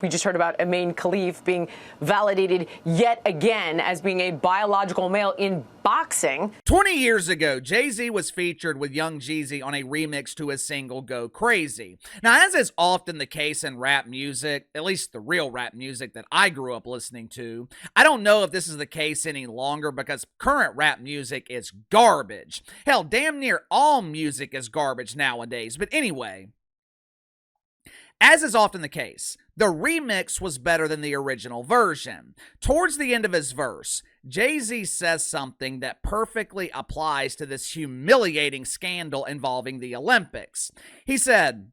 We just heard about Imane Khelif being validated yet again as being a biological male in boxing. 20 years ago, Jay-Z was featured with Young Jeezy on a remix to his single Go Crazy. Now, as is often the case in rap music, at least the real rap music that I grew up listening to, I don't know if this is the case any longer because current rap music is garbage. Hell, damn near all music is garbage nowadays. But anyway, as is often the case, the remix was better than the original version. Towards the end of his verse, Jay-Z says something that perfectly applies to this humiliating scandal involving the Olympics. He said,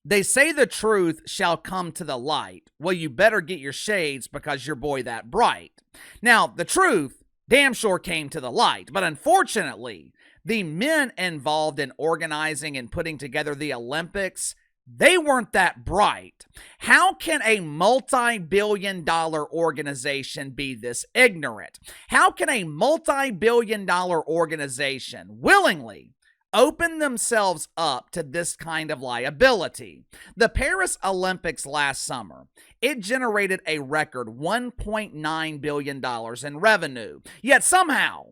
"They say the truth shall come to the light. Well, you better get your shades because your boy that bright." Now, the truth damn sure came to the light, but unfortunately, the men involved in organizing and putting together the Olympics, they weren't that bright. How can a multi-billion-dollar organization be this ignorant? How can a multi-billion-dollar organization willingly open themselves up to this kind of liability? The Paris Olympics last summer, it generated a record $1.9 billion in revenue. Yet somehow,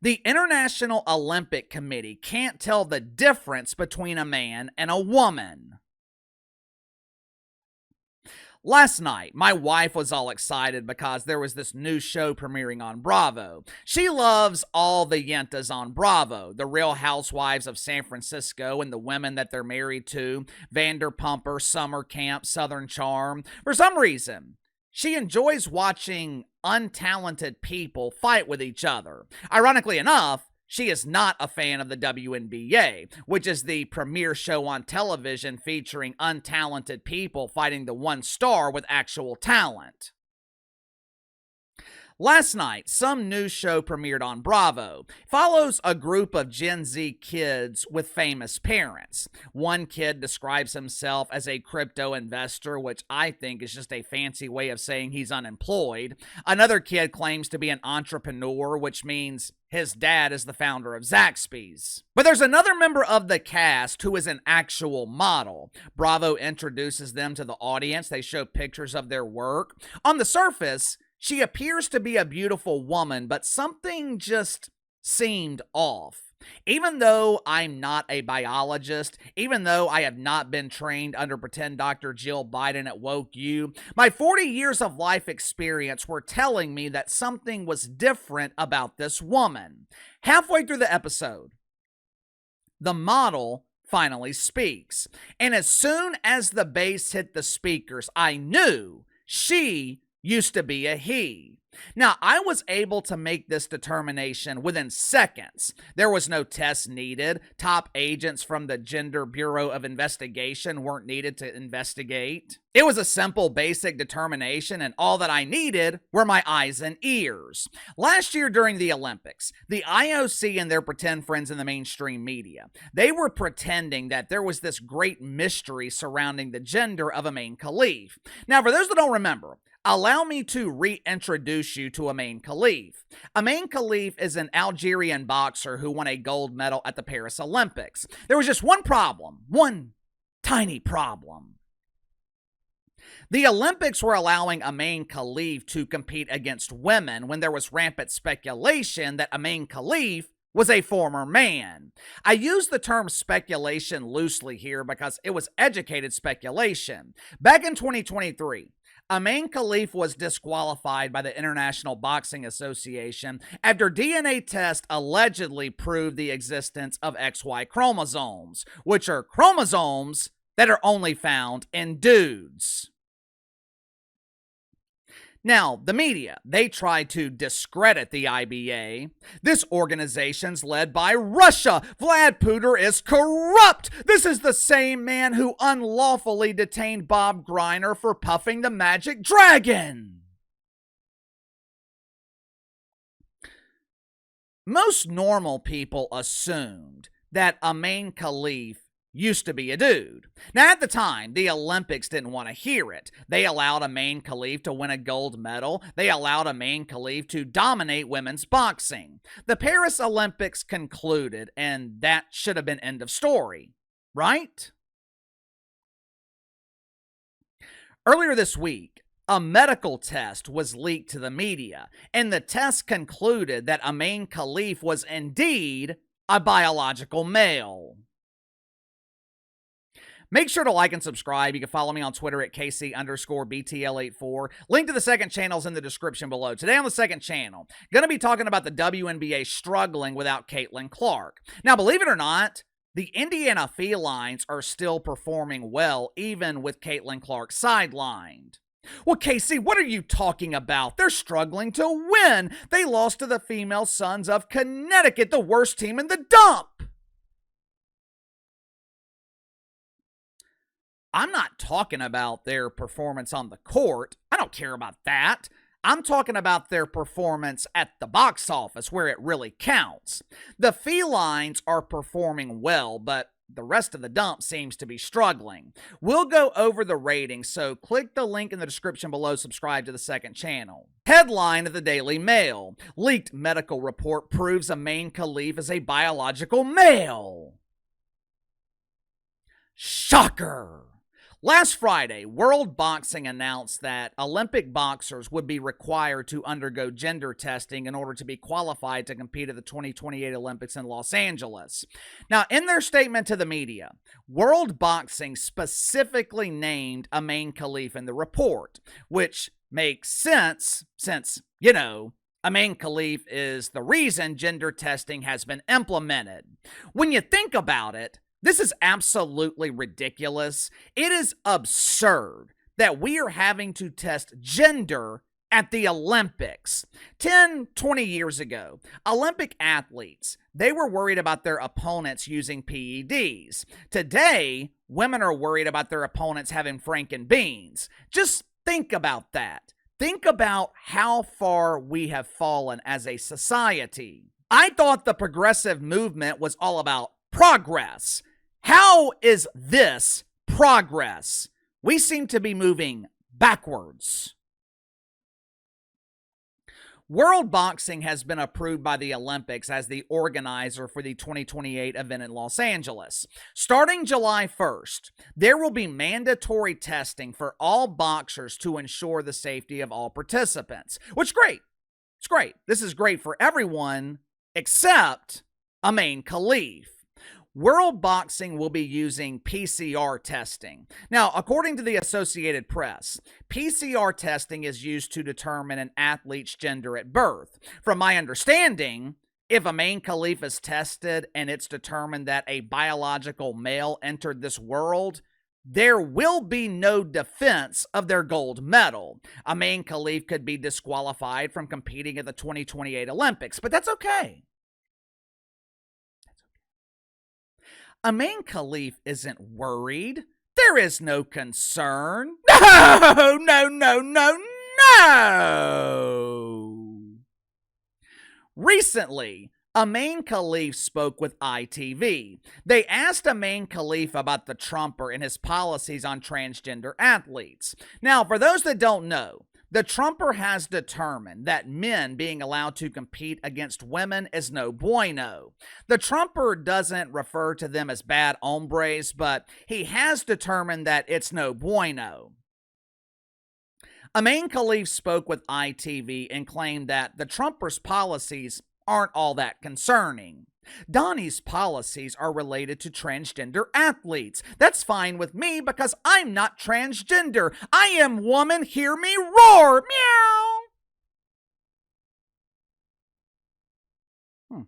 the International Olympic Committee can't tell the difference between a man and a woman. Last night, my wife was all excited because there was this new show premiering on Bravo. She loves all the yentas on Bravo, the Real Housewives of San Francisco and the women that they're married to, Vanderpumper, Summer Camp, Southern Charm. For some reason, she enjoys watching untalented people fight with each other. Ironically enough, she is not a fan of the WNBA, which is the premier show on television featuring untalented people fighting the one star with actual talent. Last night, some new show premiered on Bravo. Follows a group of Gen Z kids with famous parents. One kid describes himself as a crypto investor, which I think is just a fancy way of saying he's unemployed. Another kid claims to be an entrepreneur, which means his dad is the founder of Zaxby's. But there's another member of the cast who is an actual model. Bravo introduces them to the audience. They show pictures of their work. On the surface, she appears to be a beautiful woman, but something just seemed off. Even though I'm not a biologist, even though I have not been trained under pretend Dr. Jill Biden at Woke U, my 40 years of life experience were telling me that something was different about this woman. Halfway through the episode, the model finally speaks. And as soon as the bass hit the speakers, I knew she used to be a he. Now, I was able to make this determination within seconds. There was no test needed. Top agents from the Gender Bureau of Investigation weren't needed to investigate. It was a simple, basic determination, and all that I needed were my eyes and ears. Last year during the Olympics, the IOC and their pretend friends in the mainstream media, they were pretending that there was this great mystery surrounding the gender of Imane Khelif. Now, for those that don't remember, allow me to reintroduce you to Imane Khelif. Imane Khelif is an Algerian boxer who won a gold medal at the Paris Olympics. There was just one problem, one tiny problem. The Olympics were allowing Imane Khelif to compete against women when there was rampant speculation that Imane Khelif was a former man. I use the term speculation loosely here because it was educated speculation. Back in 2023, Imane Khelif was disqualified by the International Boxing Association after DNA tests allegedly proved the existence of XY chromosomes, which are chromosomes that are only found in dudes. Now, the media, they tried to discredit the IBA. This organization's led by Russia. Vlad Putin is corrupt. This is the same man who unlawfully detained Bob Greiner for puffing the magic dragon. Most normal people assumed that Imane Khelif used to be a dude. Now, at the time, the Olympics didn't want to hear it. They allowed Imane Khelif to win a gold medal. They allowed Imane Khelif to dominate women's boxing. The Paris Olympics concluded, and that should have been end of story, right? Earlier this week, a medical test was leaked to the media, and the test concluded that Imane Khelif was indeed a biological male. Make sure to like and subscribe. You can follow me on Twitter at KC_BTL84. Link to the second channel is in the description below. Today on the second channel, going to be talking about the WNBA struggling without Caitlin Clark. Now, believe it or not, the Indiana Felines are still performing well, even with Caitlin Clark sidelined. Well, KC, what are you talking about? They're struggling to win. They lost to the female Sons of Connecticut, the worst team in the dump. I'm not talking about their performance on the court. I don't care about that. I'm talking about their performance at the box office, where it really counts. The Felines are performing well, but the rest of the dump seems to be struggling. We'll go over the ratings, so click the link in the description below, subscribe to the second channel. Headline of the Daily Mail: leaked medical report proves Imane Khelif is a biological male. Shocker! Last Friday, World Boxing announced that Olympic boxers would be required to undergo gender testing in order to be qualified to compete at the 2028 Olympics in Los Angeles. Now, in their statement to the media, World Boxing specifically named Imane Khelif in the report, which makes sense since, Imane Khelif is the reason gender testing has been implemented. When you think about it, this is absolutely ridiculous. It is absurd that we are having to test gender at the Olympics. 10, 20 years ago, Olympic athletes, they were worried about their opponents using PEDs. Today, women are worried about their opponents having Franken beans. Just think about that. Think about how far we have fallen as a society. I thought the progressive movement was all about progress. How is this progress? We seem to be moving backwards. World Boxing has been approved by the Olympics as the organizer for the 2028 event in Los Angeles. Starting July 1st, there will be mandatory testing for all boxers to ensure the safety of all participants, which is great. It's great. This is great for everyone except Imane Khelif. World Boxing will be using PCR testing. Now, according to the Associated Press, PCR testing is used to determine an athlete's gender at birth. From my understanding, if Imane Khelif is tested and it's determined that a biological male entered this world, there will be no defense of their gold medal. Imane Khelif could be disqualified from competing at the 2028 Olympics, but that's okay. Imane Khelif isn't worried. There is no concern. No, no, no, no, no. Recently, Imane Khelif spoke with ITV. They asked Imane Khelif about the Trumper and his policies on transgender athletes. Now, for those that don't know, the Trumper has determined that men being allowed to compete against women is no bueno. The Trumper doesn't refer to them as bad hombres, but he has determined that it's no bueno. Imane Khelif spoke with ITV and claimed that the Trumper's policies aren't all that concerning. Donnie's policies are related to transgender athletes. That's fine with me because I'm not transgender. I am woman, hear me roar. Meow.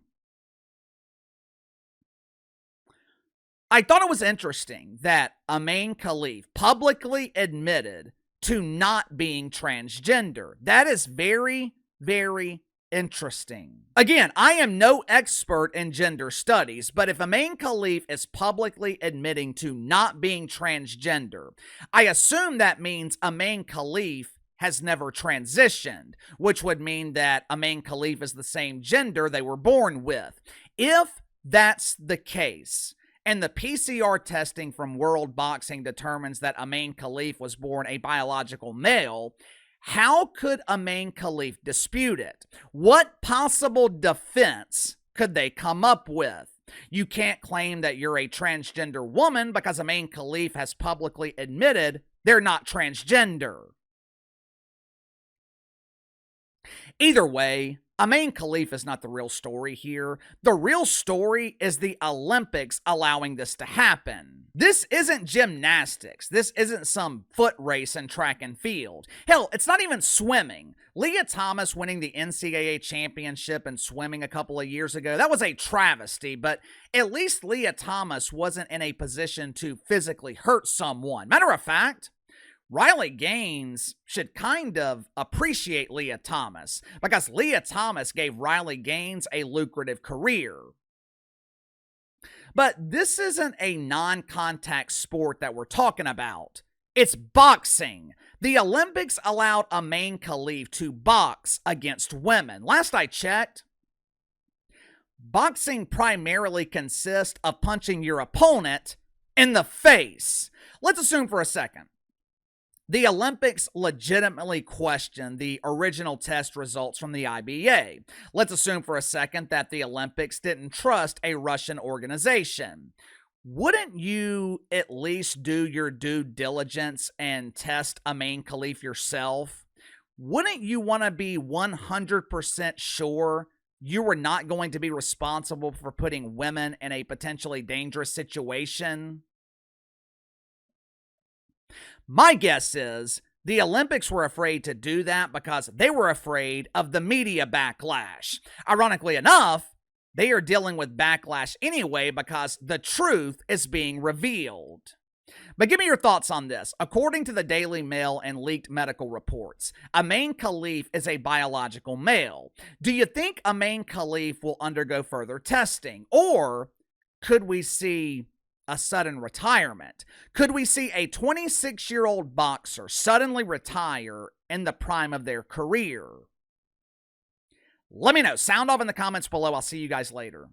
I thought it was interesting that Imane Khelif publicly admitted to not being transgender. That is very, very interesting. Again, I am no expert in gender studies, but if Imane Khelif is publicly admitting to not being transgender, I assume that means Imane Khelif has never transitioned, which would mean that Imane Khelif is the same gender they were born with. If that's the case, and the PCR testing from World Boxing determines that Imane Khelif was born a biological male, how could Imane Khelif dispute it? What possible defense could they come up with? You can't claim that you're a transgender woman because Imane Khelif has publicly admitted they're not transgender. Either way, Imane Khelif is not the real story here. The real story is the Olympics allowing this to happen. This isn't gymnastics. This isn't some foot race in track and field. Hell, it's not even swimming. Leah Thomas winning the NCAA championship in swimming a couple of years ago, that was a travesty, but at least Leah Thomas wasn't in a position to physically hurt someone. Matter of fact, Riley Gaines should kind of appreciate Leah Thomas because Leah Thomas gave Riley Gaines a lucrative career. But this isn't a non-contact sport that we're talking about. It's boxing. The Olympics allowed Imane Khelif to box against women. Last I checked, boxing primarily consists of punching your opponent in the face. Let's assume for a second the Olympics legitimately questioned the original test results from the IBA. Let's assume for a second that the Olympics didn't trust a Russian organization. Wouldn't you at least do your due diligence and test Imane Khelif yourself? Wouldn't you want to be 100% sure you were not going to be responsible for putting women in a potentially dangerous situation? My guess is the Olympics were afraid to do that because they were afraid of the media backlash. Ironically enough, they are dealing with backlash anyway because the truth is being revealed. But give me your thoughts on this. According to the Daily Mail and leaked medical reports, Imane Khelif is a biological male. Do you think Imane Khelif will undergo further testing? Or could we see a sudden retirement? Could we see a 26-year-old boxer suddenly retire in the prime of their career? Let me know. Sound off in the comments below. I'll see you guys later.